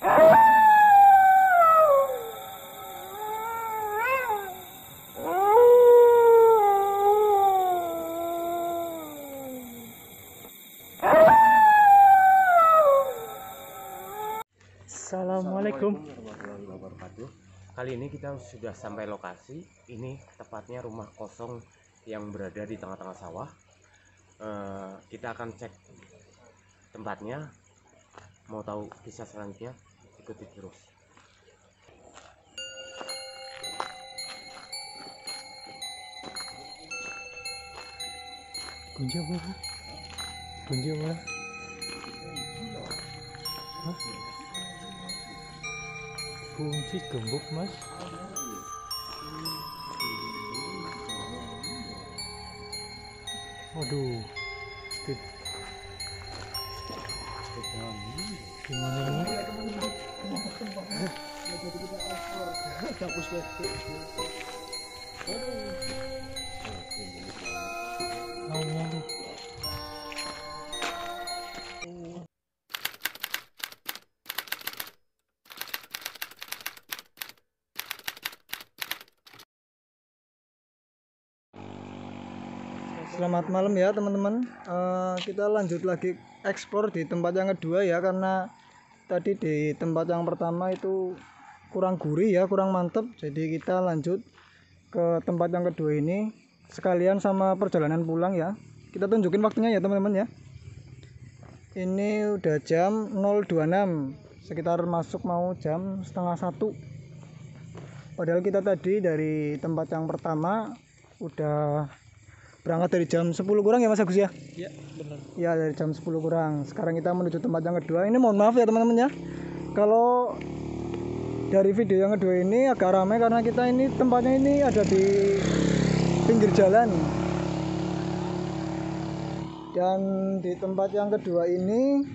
Assalamualaikum warahmatullahi wabarakatuh. Kali ini kita sudah sampai lokasi. Ini tepatnya rumah kosong yang berada di tengah-tengah sawah. Kita akan cek tempatnya. Mau tahu kisah selanjutnya? Ikuti terus. Kunci apa? Kunci apa? Hah? Kunci gembok, Mas. Waduh, gimana ini? Allah. Selamat malam ya teman-teman. Kita lanjut lagi eksplor di tempat yang kedua ya, karena tadi di tempat yang pertama itu kurang gurih ya, kurang mantep. Jadi kita lanjut ke tempat yang kedua ini sekalian sama perjalanan pulang ya. Kita tunjukin waktunya ya teman-teman ya. Ini udah jam 0.26, sekitar masuk mau jam setengah 1. Padahal kita tadi dari tempat yang pertama udah berangkat dari jam 10 kurang ya Mas Agus ya? Iya, benar. Ya, dari jam 10 kurang. Sekarang kita menuju tempat yang kedua. Ini mohon maaf ya teman-teman ya, kalau dari video yang kedua ini agak ramai karena kita ini tempatnya ini ada di pinggir jalan. Dan di tempat yang kedua ini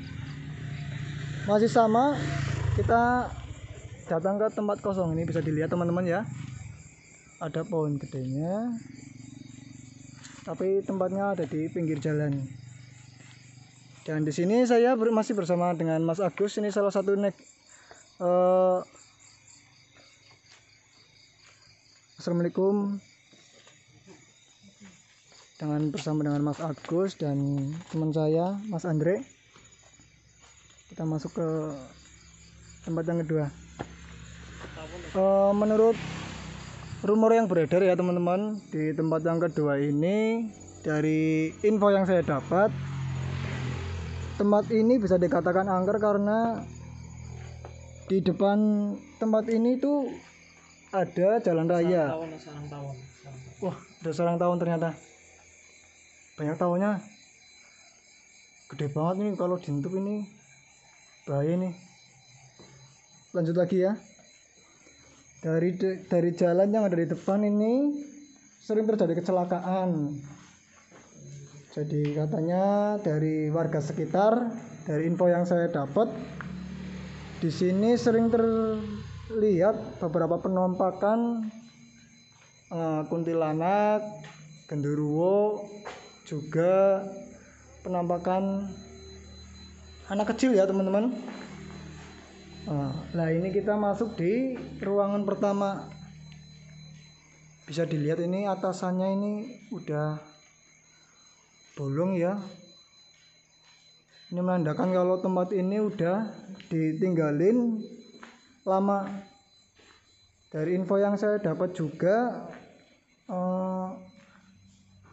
masih sama, kita datang ke tempat kosong. Ini bisa dilihat teman-teman ya, ada pohon gedenya, tapi tempatnya ada di pinggir jalan. Dan di sini saya masih bersama dengan Mas Agus. Ini salah satu Assalamualaikum. Bersama dengan Mas Agus dan teman saya Mas Andre. Kita masuk ke tempat yang kedua. Menurut rumor yang beredar ya teman-teman, di tempat yang kedua ini, dari info yang saya dapat, tempat ini bisa dikatakan angker karena di depan tempat ini tuh ada jalan raya. Sarang tawon. Wah, ada sarang tawon ternyata. Banyak tawonnya. Gede banget nih, kalau diintip ini bahaya nih. Lanjut lagi ya. Dari jalan yang ada di depan ini sering terjadi kecelakaan. Jadi katanya dari warga sekitar, dari info yang saya dapat, di sini sering terlihat beberapa penampakan kuntilanak, genderuwo, juga penampakan anak kecil ya teman-teman. Nah ini kita masuk di ruangan pertama. Bisa dilihat ini atasannya ini udah bolong ya. Ini menandakan kalau tempat ini udah ditinggalin lama. Dari info yang saya dapat juga,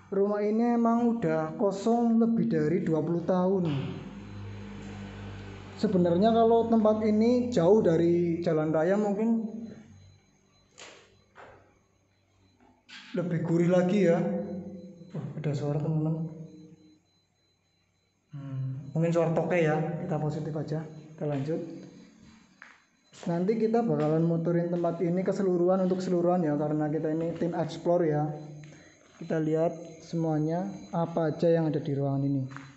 rumah ini emang udah kosong lebih dari 20 tahun. Sebenarnya kalau tempat ini jauh dari jalan raya mungkin lebih gurih lagi ya. Ada suara teman-teman. Mungkin suara toke ya, kita positif aja. Kita lanjut. Nanti kita bakalan muterin tempat ini keseluruhan untuk keseluruhan ya, karena kita ini tim explore ya. Kita lihat semuanya apa aja yang ada di ruangan ini.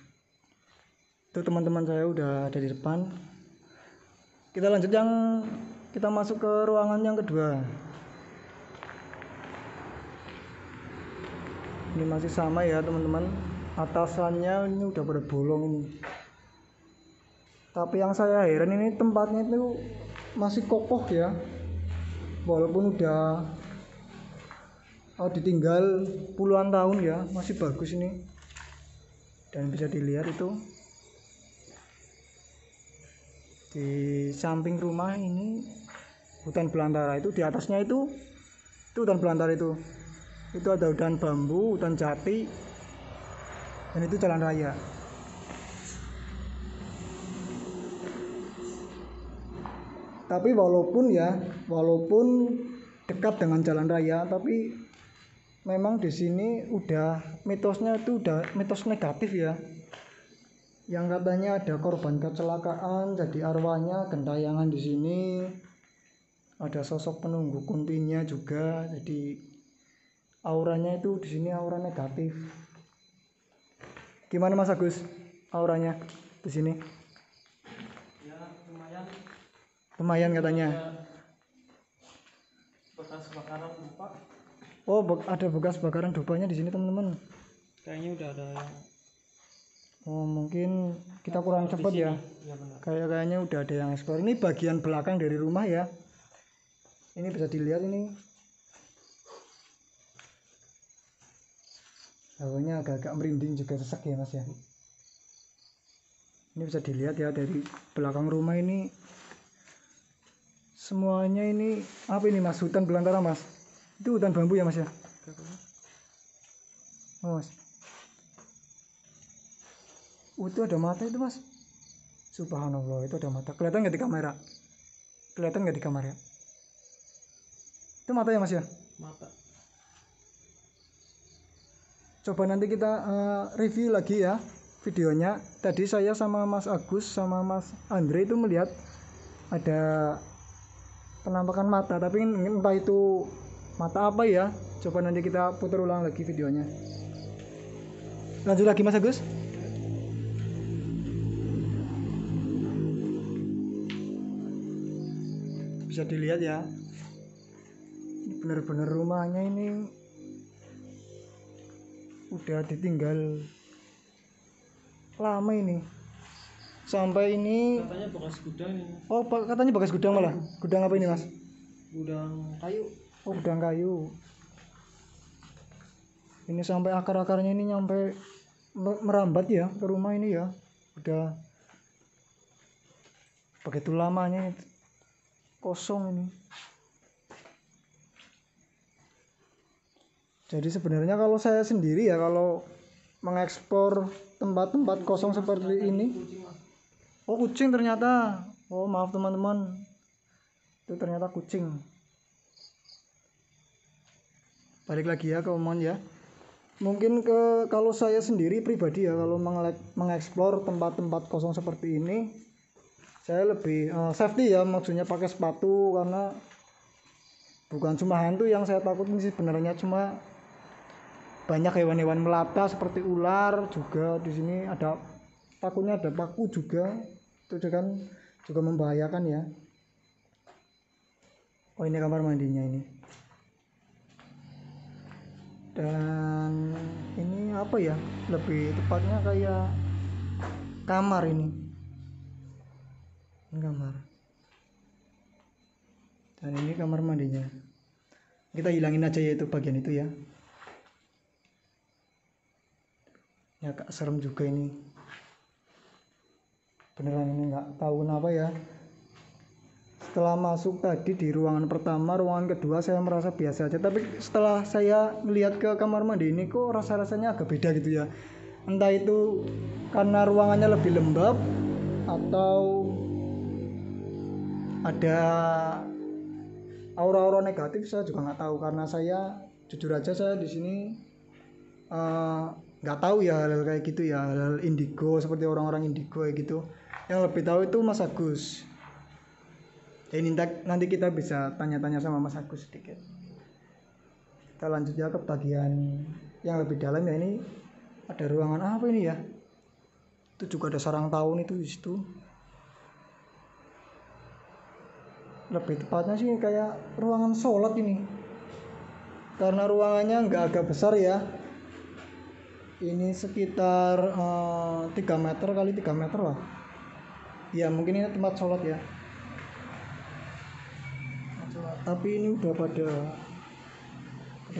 Itu teman-teman saya udah ada di depan. Kita lanjut kita masuk ke ruangan yang kedua. Ini masih sama ya teman-teman. Atasannya ini udah pada bolong ini. Tapi yang saya heran ini tempatnya itu masih kokoh ya, walaupun udah ditinggal puluhan tahun ya, masih bagus ini. Dan bisa dilihat itu di samping rumah ini hutan belantara, itu di atasnya itu hutan belantara, itu ada hutan bambu, hutan jati, dan itu jalan raya. Tapi walaupun dekat dengan jalan raya, tapi memang di sini udah mitosnya itu udah mitos negatif ya. Yang katanya ada korban kecelakaan, jadi arwahnya gentayangan di sini. Ada sosok penunggu kuntinya juga, jadi auranya itu di sini aura negatif. Gimana Mas Agus? Auranya di sini? Ya lumayan. Lumayan katanya. Bekas bakaran dupa. Oh, ada bekas bakaran dupanya di sini teman-teman. Kayaknya udah ada yang. Oh, mungkin kita kurang cepat ya. Ya benar. Kayaknya udah ada yang ekspor. Ini bagian belakang dari rumah ya. Ini bisa dilihat ini. Hawanya agak-agak merinding juga, sesak ya Mas ya. Ini bisa dilihat ya dari belakang rumah ini. Semuanya ini apa ini Mas? Hutan belantara Mas. Itu hutan bambu ya Mas ya? Oh Mas. Itu ada mata itu Mas. Subhanallah, itu ada mata. Kelihatan nggak di kamera? Kelihatan nggak di kamera? Itu mata ya Mas ya? Mata. Coba nanti kita review lagi ya videonya. Tadi saya sama Mas Agus sama Mas Andre itu melihat ada penampakan mata, tapi entah itu mata apa ya. Coba nanti kita putar ulang lagi videonya. Lanjut lagi Mas Agus. Bisa dilihat ya, benar-benar rumahnya ini udah ditinggal lama ini. Sampai ini Katanya bekas gudang ini. oh katanya bekas gudang malah. Gudang apa ini Mas? Gudang kayu. Oh, gudang kayu. Ini sampai akar-akarnya ini nyampe merambat ya ke rumah ini ya. Udah begitu lamanya kosong ini. Jadi sebenarnya kalau saya sendiri ya, kalau mengekspor tempat-tempat kosong seperti ini. Oh, kucing ternyata. Oh, maaf teman-teman. Itu ternyata kucing. Balik lagi ya ke omongan ya. Mungkin kalau saya sendiri pribadi ya, kalau mengeksplor tempat-tempat kosong seperti ini, saya lebih safety ya, maksudnya pakai sepatu, karena bukan cuma hantu yang saya takutin sih sebenarnya, cuma banyak hewan-hewan melata seperti ular juga di sini, ada takutnya ada paku juga, itu kan juga membahayakan ya. Oh, ini kamar mandinya ini. Dan ini apa ya, lebih tepatnya kayak kamar ini kamar. Dan ini kamar mandinya. Kita hilangin aja ya itu bagian itu ya. Ya agak serem juga ini. Beneran ini nggak tahu kenapa ya. Setelah masuk tadi di ruangan pertama, ruangan kedua saya merasa biasa aja. Tapi setelah saya melihat ke kamar mandi ini kok rasa-rasanya agak beda gitu ya. Entah itu karena ruangannya lebih lembab atau ada aura-aura negatif, saya juga nggak tahu. Karena saya jujur aja, saya di sini nggak tahu ya hal kayak gitu ya, hal indigo seperti orang-orang indigo kayak gitu. Yang lebih tahu itu Mas Agus. Jadi nanti kita bisa tanya-tanya sama Mas Agus sedikit. Kita lanjut ya ke bagian yang lebih dalam ya. Ini ada ruangan apa ini ya? Itu juga ada sarang tawon itu di situ. Lebih tepatnya sih kayak ruangan sholat ini, karena ruangannya nggak agak besar ya. Ini sekitar 3 meter kali 3 meter lah. Ya mungkin ini tempat sholat ya. Tapi ini udah pada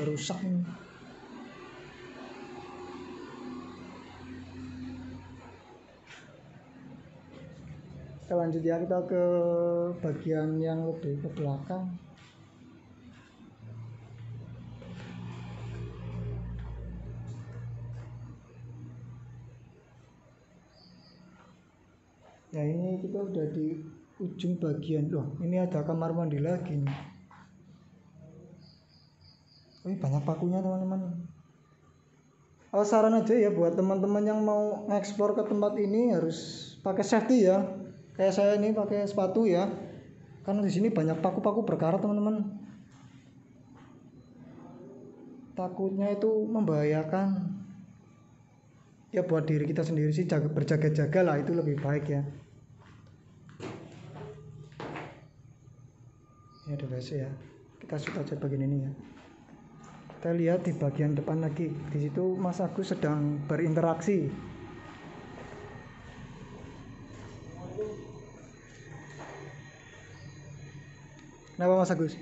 rusak ini. Kita lanjut ya, kita ke bagian yang lebih ke belakang. Ya ini kita udah di ujung bagian loh. Ini ada kamar mandi lagi nih. Ini banyak pakunya teman-teman. Saran aja ya buat teman-teman yang mau nge-explore ke tempat ini harus pakai safety ya. Kayak saya ini pakai sepatu ya. Karena di sini banyak paku-paku berkarat teman-teman. Takutnya itu membahayakan. Ya buat diri kita sendiri sih berjaga-jaga lah, itu lebih baik ya. Ini ada WC ya. Kita shoot aja bagian ini ya. Kita lihat di bagian depan lagi. Di situ Mas Agus sedang berinteraksi. Kenapa Mas Agus?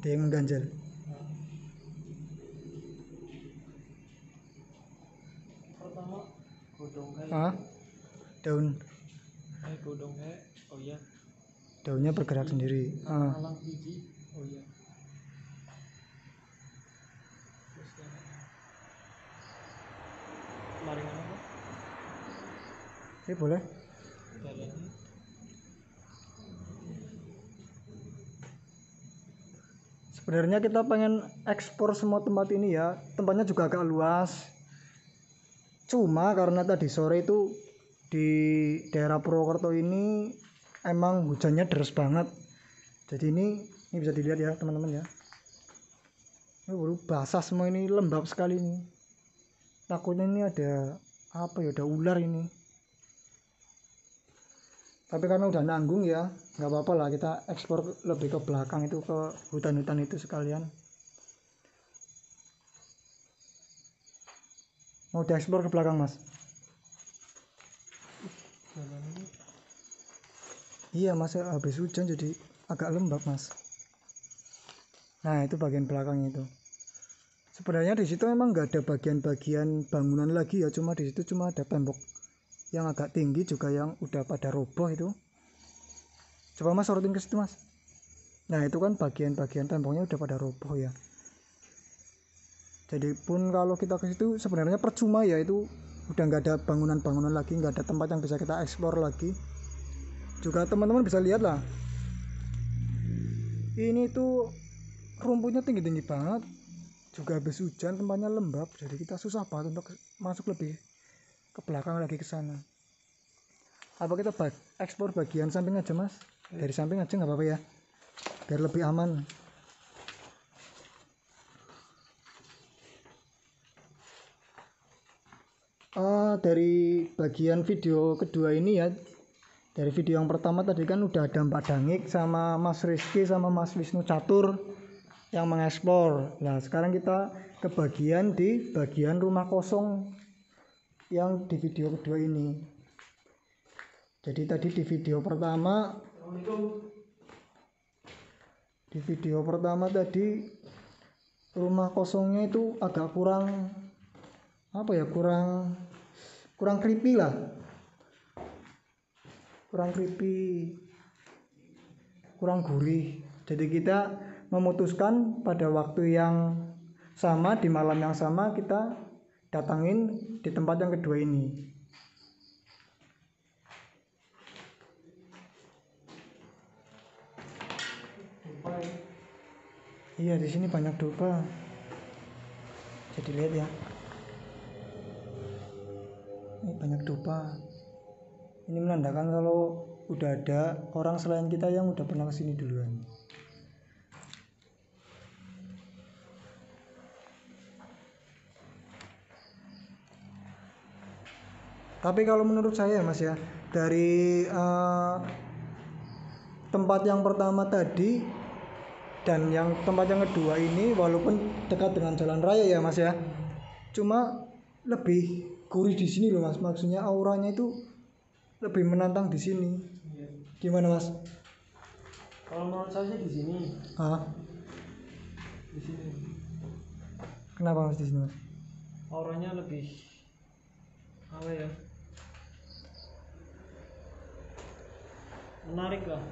Dia yang mengganjal. Pertama godongnya. Daun. Godongnya. Oh iya. Daunnya bergerak sendiri. Alang biji. Oh iya. Terus kemarin apa? Boleh. Jalan. Sebenarnya kita pengen ekspor semua tempat ini ya. Tempatnya juga agak luas. Cuma karena tadi sore itu di daerah Purwokerto ini emang hujannya deras banget. Jadi ini bisa dilihat ya teman-teman ya. Ini baru basah semua, ini lembab sekali nih. Takutnya ini ada apa ya, ada ular ini. Tapi karena udah nanggung ya, nggak apa-apa lah, kita ekspor lebih ke belakang itu, ke hutan-hutan itu sekalian. Mau diekspor ke belakang Mas? Jalan ini. Iya Mas, habis hujan jadi agak lembab Mas. Nah itu bagian belakang itu. Sebenarnya di situ memang nggak ada bagian-bagian bangunan lagi ya, cuma di situ cuma ada tembok yang agak tinggi juga yang udah pada roboh itu. Coba Mas sorotin ke situ Mas. Nah itu kan bagian-bagian temboknya udah pada roboh ya. Jadi pun kalau kita ke situ sebenarnya percuma ya, itu udah nggak ada bangunan-bangunan lagi, nggak ada tempat yang bisa kita eksplor lagi. Juga teman-teman bisa lihat lah, ini tuh rumputnya tinggi-tinggi banget, juga habis hujan tempatnya lembab, jadi kita susah banget untuk masuk lebih ke belakang lagi ke sana. Apa kita ekspor bagian samping aja Mas? Dari samping aja nggak apa-apa ya, biar lebih aman. Dari bagian video kedua ini ya, dari video yang pertama tadi kan udah ada Mbak Dangik sama Mas Rizky sama Mas Wisnu Catur yang mengeksplor. Nah sekarang kita ke bagian rumah kosong yang di video kedua ini. Jadi tadi di video pertama tadi rumah kosongnya itu agak kurang apa ya, kurang creepy lah, kurang creepy, kurang gurih. Jadi kita memutuskan pada waktu yang sama, di malam yang sama, kita datangin di tempat yang kedua ini. Iya di sini banyak dupa. Jadi lihat ya, ini banyak dupa. Ini menandakan kalau udah ada orang selain kita yang udah pernah kesini duluan. Tapi kalau menurut saya Mas ya, dari tempat yang pertama tadi dan yang tempat yang kedua ini, walaupun dekat dengan jalan raya ya Mas ya, cuma lebih gurih di sini loh mas, maksudnya auranya itu lebih menantang di sini. Iya. Gimana mas? Kalau menurut saya sih di sini, Ah, di sini kenapa mas di sini mas? auranya lebih apa ya? Menarik lah.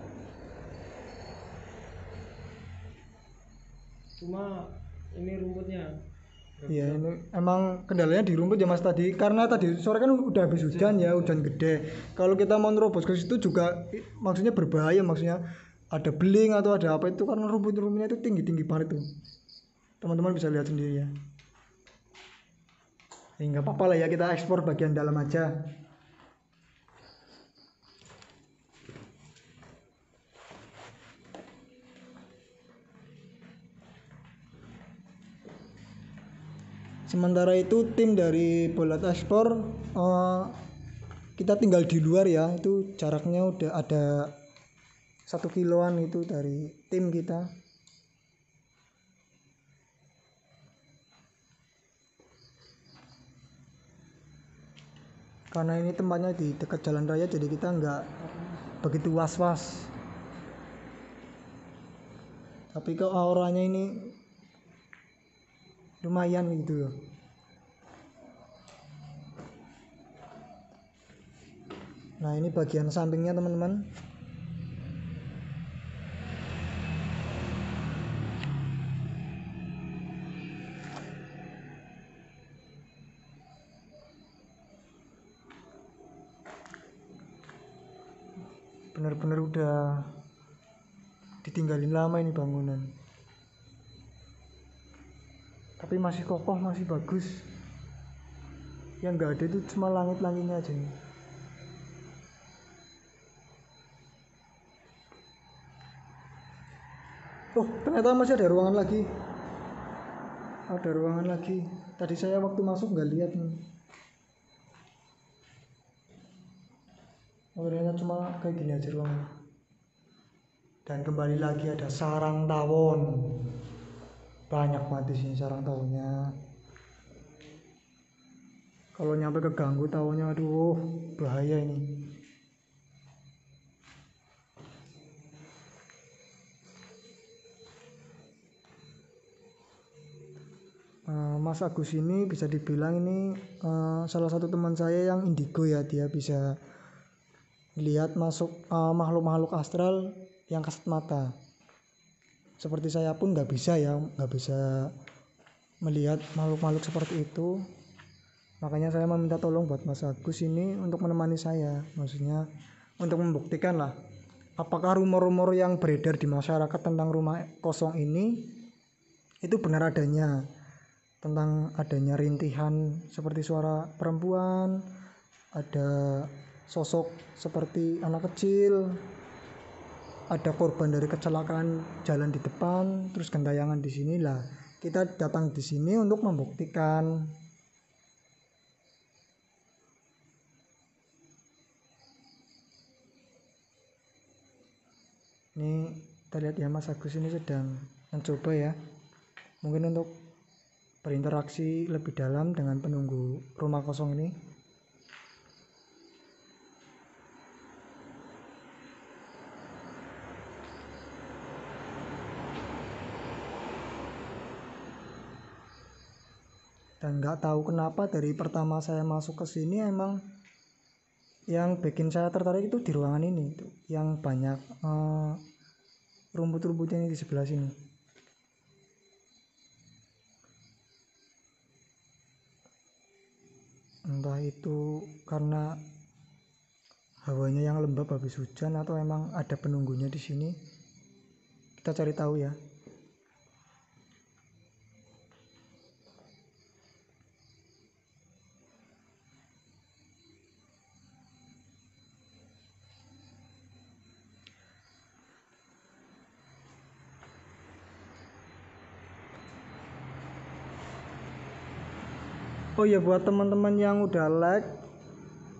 Cuma ini rumputnya. Iya ini emang kendalanya di rumput ya mas tadi, karena tadi sore kan udah habis hujan ya, hujan gede. Kalau kita mau nerobos ke situ juga maksudnya berbahaya, maksudnya ada beling atau ada apa itu, karena rumput-rumputnya itu tinggi-tinggi banget tuh. Teman-teman bisa lihat sendiri ya. Nggak apa-apa lah ya, kita ekspor bagian dalam aja. Sementara itu tim dari Bolat Ekspor kita tinggal di luar ya, itu jaraknya udah ada 1 kiloan itu dari tim kita. Karena ini tempatnya di dekat jalan raya, jadi kita nggak begitu was-was. Tapi kok auranya ini lumayan gitu loh. Nah ini bagian sampingnya teman-teman. Benar-benar udah ditinggalin lama ini bangunan, tapi masih kokoh, masih bagus. Yang nggak ada itu cuma langit-langitnya aja nih. Oh ternyata masih ada ruangan lagi, ada ruangan lagi. Tadi saya waktu masuk nggak lihat nih. Oh ternyata cuma kayak gini aja ruangan. Dan kembali lagi ada sarang tawon, banyak banget di sini sarang tawonnya. Kalau nyampe keganggu tawonnya, aduh bahaya ini. Mas Agus ini bisa dibilang ini salah satu teman saya yang indigo ya, dia bisa lihat masuk makhluk-makhluk astral yang kasat mata. Seperti saya pun nggak bisa ya, nggak bisa melihat makhluk-makhluk seperti itu. Makanya saya meminta tolong buat Mas Agus ini untuk menemani saya, maksudnya untuk membuktikan lah apakah rumor-rumor yang beredar di masyarakat tentang rumah kosong ini itu benar adanya, tentang adanya rintihan seperti suara perempuan, ada sosok seperti anak kecil, ada korban dari kecelakaan jalan di depan, terus gentayangan di sini lah. Kita datang di sini untuk membuktikan. Ini kita lihat ya, Mas Agus ini sedang mencoba ya, mungkin untuk berinteraksi lebih dalam dengan penunggu rumah kosong ini. Dan nggak tahu kenapa dari pertama saya masuk ke sini emang yang bikin saya tertarik itu di ruangan ini itu, yang banyak rumput-rumputnya ini di sebelah sini. Entah itu karena hawanya yang lembab habis hujan atau emang ada penunggunya di sini. Kita cari tahu ya. Oh ya, buat teman-teman yang udah like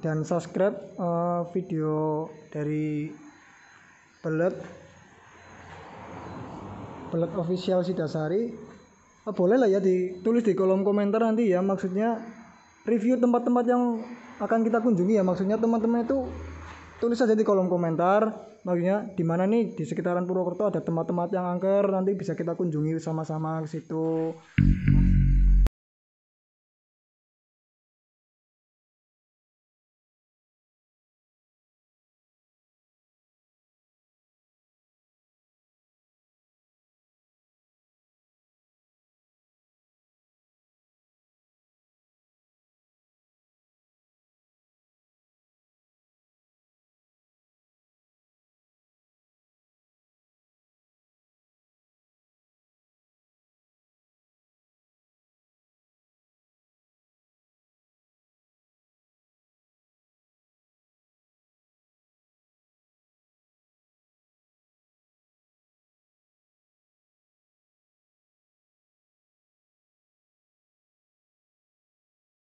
dan subscribe video dari Belet Official Sidasari, boleh lah ya ditulis di kolom komentar nanti ya, maksudnya review tempat-tempat yang akan kita kunjungi ya. Maksudnya teman-teman itu tulis saja di kolom komentar, maksudnya di mana nih di sekitaran Purwokerto ada tempat-tempat yang angker, nanti bisa kita kunjungi sama-sama ke situ.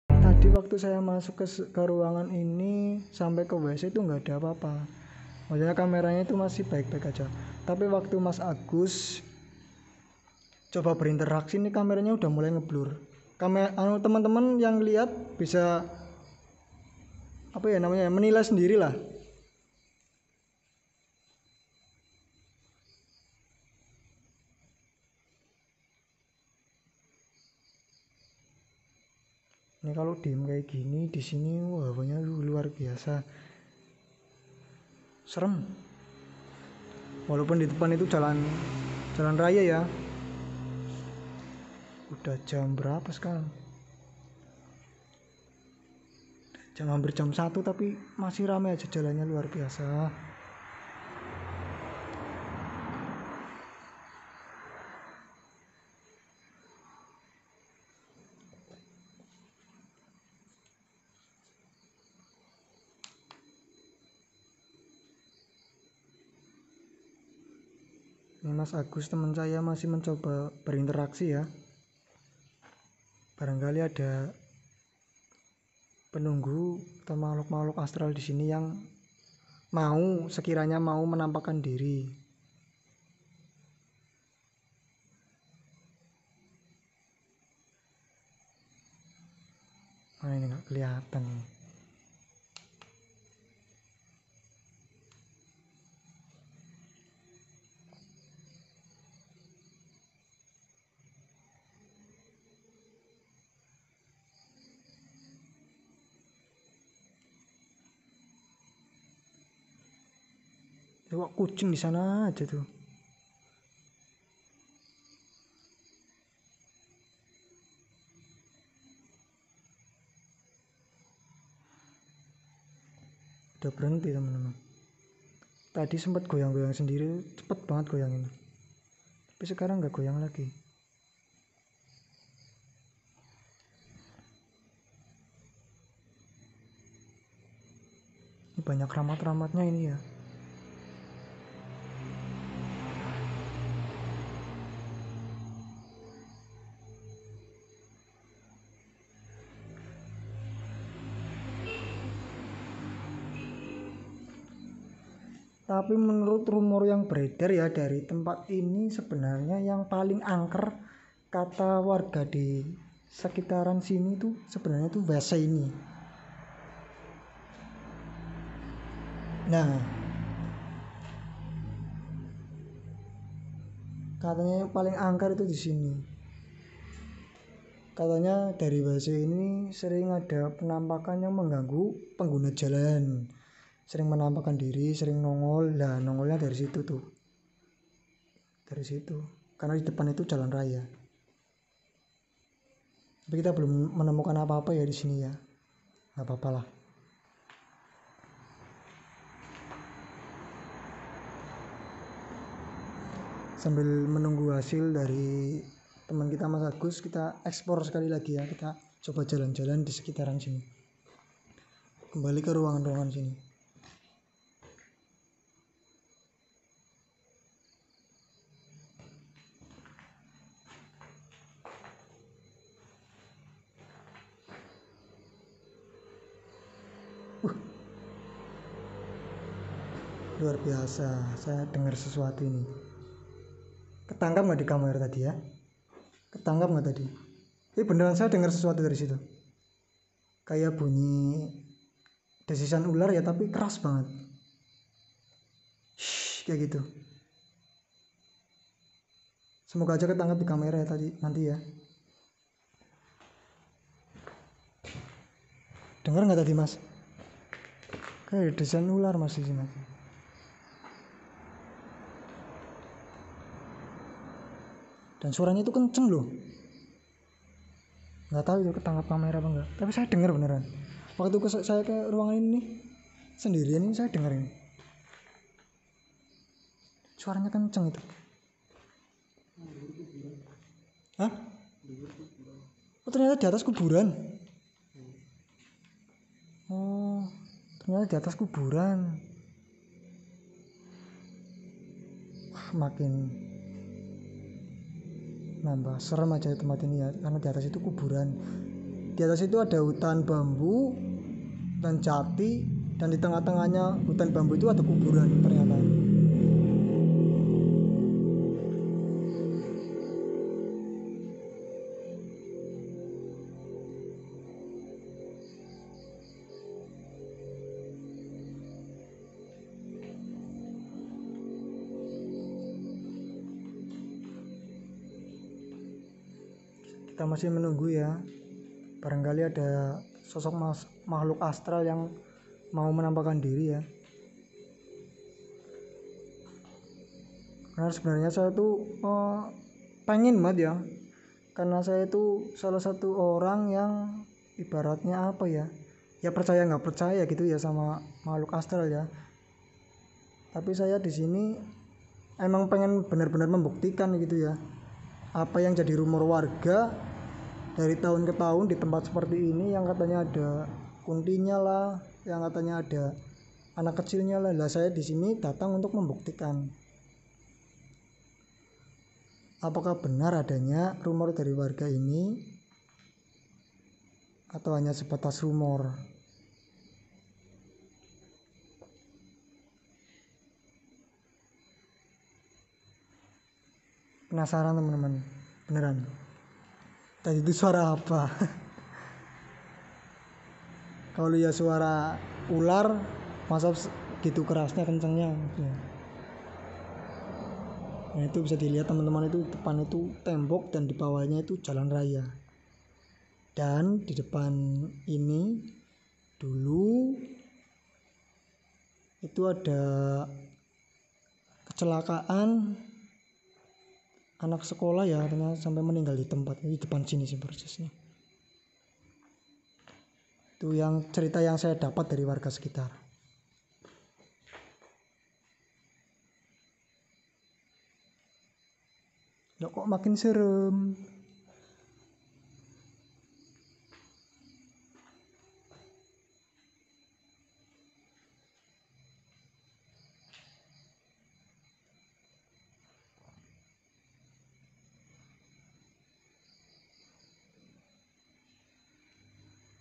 Tadi waktu saya masuk ke ruangan ini sampai ke WC itu nggak ada apa-apa, maksudnya kameranya itu masih baik-baik aja. Tapi waktu Mas Agus coba berinteraksi ini kameranya udah mulai ngeblur. Teman-teman yang lihat bisa apa ya namanya, menilai sendiri lah. Ini kalau diem kayak gini di sini, wah hawanya luar biasa, serem. Walaupun di depan itu jalan raya ya. Udah jam berapa sekarang? Hampir jam 1 tapi masih ramai aja jalannya, luar biasa. Ini Mas Agus teman saya masih mencoba berinteraksi ya. Barangkali ada penunggu atau makhluk-makhluk astral di sini yang sekiranya mau menampakkan diri. Nah ini nggak kelihatan. Kok kucing di sana aja tuh. Udah berhenti teman-teman. Tadi sempat goyang-goyang sendiri, cepet banget goyangin. Tapi sekarang nggak goyang lagi. Ini banyak ramat-ramatnya ini ya. Tapi menurut rumor yang beredar ya dari tempat ini, sebenarnya yang paling angker kata warga di sekitaran sini tuh sebenarnya tuh WC ini. Nah, katanya yang paling angker itu di sini. Katanya dari WC ini sering ada penampakan yang mengganggu pengguna jalan. Sering menampakkan diri, sering nongol. Nah, nongolnya dari situ tuh. Dari situ. Karena di depan itu jalan raya. Tapi kita belum menemukan apa-apa ya di sini ya. Nggak apa-apa lah. Sambil menunggu hasil dari teman kita Mas Agus, kita eksplor sekali lagi ya. Kita coba jalan-jalan di sekitaran sini. Kembali ke ruangan-ruangan sini. Luar biasa, saya dengar sesuatu ini. Ketangkap nggak di kamera tadi ya? Ketangkap nggak tadi? Beneran saya dengar sesuatu dari situ. kayak bunyi desisan ular ya, tapi keras banget. Shhh, kayak gitu. Semoga aja ketangkap di kamera ya tadi nanti ya. Dengar nggak tadi mas? Kayak desisan ular mas di sini. Dan suaranya itu kenceng loh. Nggak tahu itu ketangkap kamera apa enggak, tapi saya dengar beneran. Waktu saya ke ruangan ini sendirian ini saya dengar ini. Suaranya kenceng itu. Hah? Oh ternyata di atas kuburan. Oh ternyata di atas kuburan. Wah, makin nambah serem aja tempat ini ya, karena di atas itu kuburan. Di atas itu ada hutan bambu dan jati, dan di tengah-tengahnya hutan bambu itu ada kuburan ternyata. Kita masih menunggu ya, barangkali ada sosok makhluk astral yang mau menampakkan diri ya. Karena sebenarnya saya tuh pengen banget ya, karena saya itu salah satu orang yang ibaratnya apa ya, ya percaya nggak percaya gitu ya sama makhluk astral ya. Tapi saya di sini emang pengen benar-benar membuktikan gitu ya, apa yang jadi rumor warga dari tahun ke tahun di tempat seperti ini, yang katanya ada kuntinya lah, yang katanya ada anak kecilnya lah. Lah saya di sini datang untuk membuktikan apakah benar adanya rumor dari warga ini atau hanya sebatas rumor. Penasaran teman-teman, beneran tadi itu suara apa? Kalau ya suara ular, masa gitu kerasnya, kencengnya ya. Nah itu bisa dilihat teman-teman, itu depan itu tembok dan di bawahnya itu jalan raya. Dan di depan ini dulu itu ada kecelakaan anak sekolah ya, katanya sampai meninggal di tempat di depan sini sih persisnya. Itu yang cerita yang saya dapat dari warga sekitar. Loh, kok makin serem?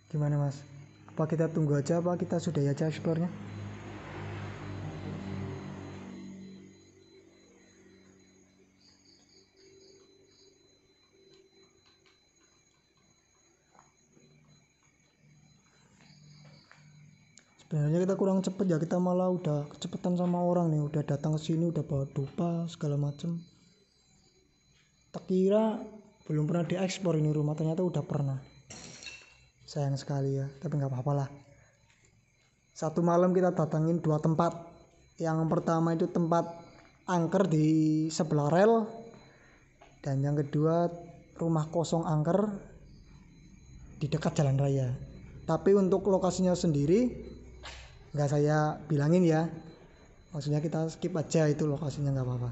Gimana mas? Apa kita tunggu aja, apa kita sudah aja eksplornya? Sebenarnya kita kurang cepet ya, kita malah udah kecepetan sama orang nih, udah datang ke sini, udah bawa dupa segala macem. Tak kira belum pernah dieksplor ini rumah, ternyata udah pernah. Sayang sekali ya, tapi nggak apa-apa lah. Satu malam kita datangin 2 tempat. Yang pertama itu tempat angker di sebelah rel, dan yang kedua rumah kosong angker di dekat jalan raya. Tapi untuk lokasinya sendiri nggak saya bilangin ya, maksudnya kita skip aja itu lokasinya, nggak apa-apa.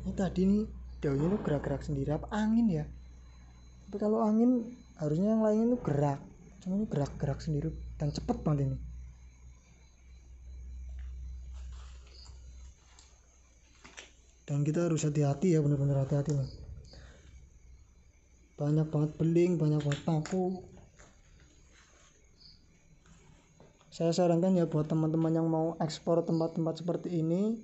Ini tadi nih daunnya itu gerak-gerak sendiri apa angin ya? Tapi kalau angin harusnya yang lain itu gerak, cuma ini gerak-gerak sendiri dan cepet banget ini. Dan kita harus hati-hati ya, benar-benar hati-hati nih. Banyak banget beling, banyak banget paku. Saya sarankan ya buat teman-teman yang mau ekspor tempat-tempat seperti ini,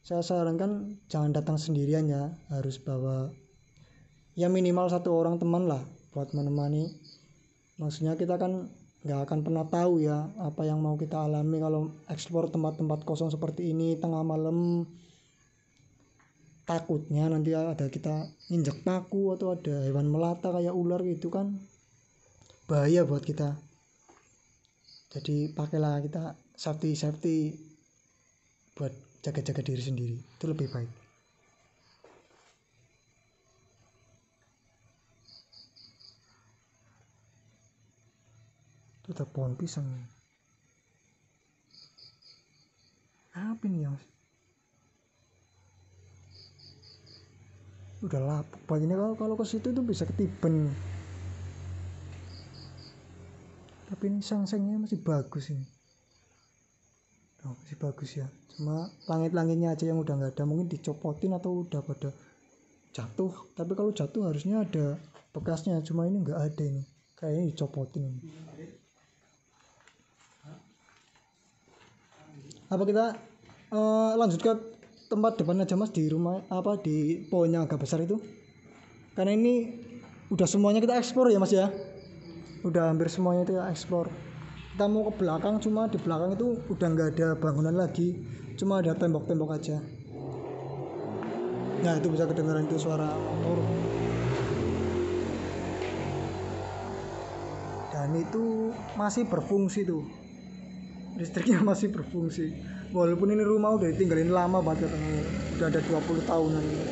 saya sarankan jangan datang sendirian ya, harus bawa ya minimal 1 orang teman lah buat menemani. Maksudnya kita kan nggak akan pernah tahu ya apa yang mau kita alami kalau ekspor tempat-tempat kosong seperti ini tengah malam. Takutnya nanti ada kita injek paku atau ada hewan melata kayak ular gitu kan bahaya buat kita. Jadi pakailah kita safety buat jaga-jaga diri sendiri, itu lebih baik. Itu ada pohon pisang. Apa ini ya mas? Udah lapuk banget ini, kalau ke situ itu bisa ketiban. Tapi ini sang-sangnya masih bagus ini. Oh, masih bagus ya. Cuma langit-langitnya aja yang udah nggak ada, mungkin dicopotin atau udah pada jatuh. Tapi kalau jatuh harusnya ada bekasnya, cuma ini nggak ada ini. Kayaknya dicopotin ini. Apa kita lanjut ke tempat depan aja mas, di rumah apa di pohon yang agak besar itu, karena ini udah semuanya kita eksplor ya mas ya, udah hampir semuanya kita eksplor. Kita mau ke belakang, cuma di belakang itu udah nggak ada bangunan lagi, cuma ada tembok-tembok aja. Nah itu bisa kedengaran itu suara motor, dan itu masih berfungsi tuh, listriknya masih berfungsi. Walaupun ini rumah udah ditinggalin lama banget katanya, udah ada 20 tahunan ini.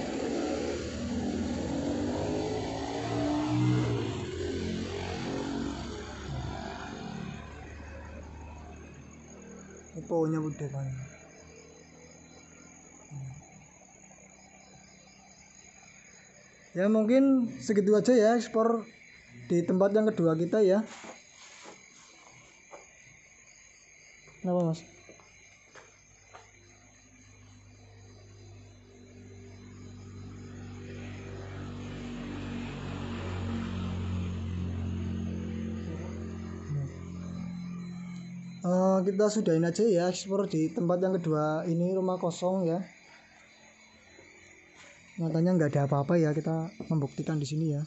Ini pohonnya udah banget. Ya mungkin segitu aja ya ekspor di tempat yang kedua kita ya. Kenapa mas? Kita sudahin aja ya ekspor di tempat yang kedua ini, rumah kosong ya. Nyatanya nggak ada apa-apa ya, kita membuktikan di sini ya.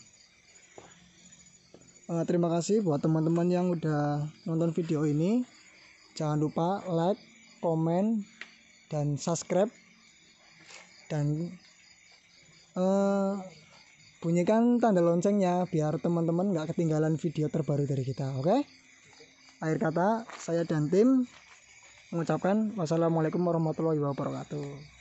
Terima kasih buat teman-teman yang udah nonton video ini. Jangan lupa like, komen, dan subscribe, dan bunyikan tanda loncengnya biar teman-teman nggak ketinggalan video terbaru dari kita. Oke? Akhir kata, saya dan tim mengucapkan wassalamualaikum warahmatullahi wabarakatuh.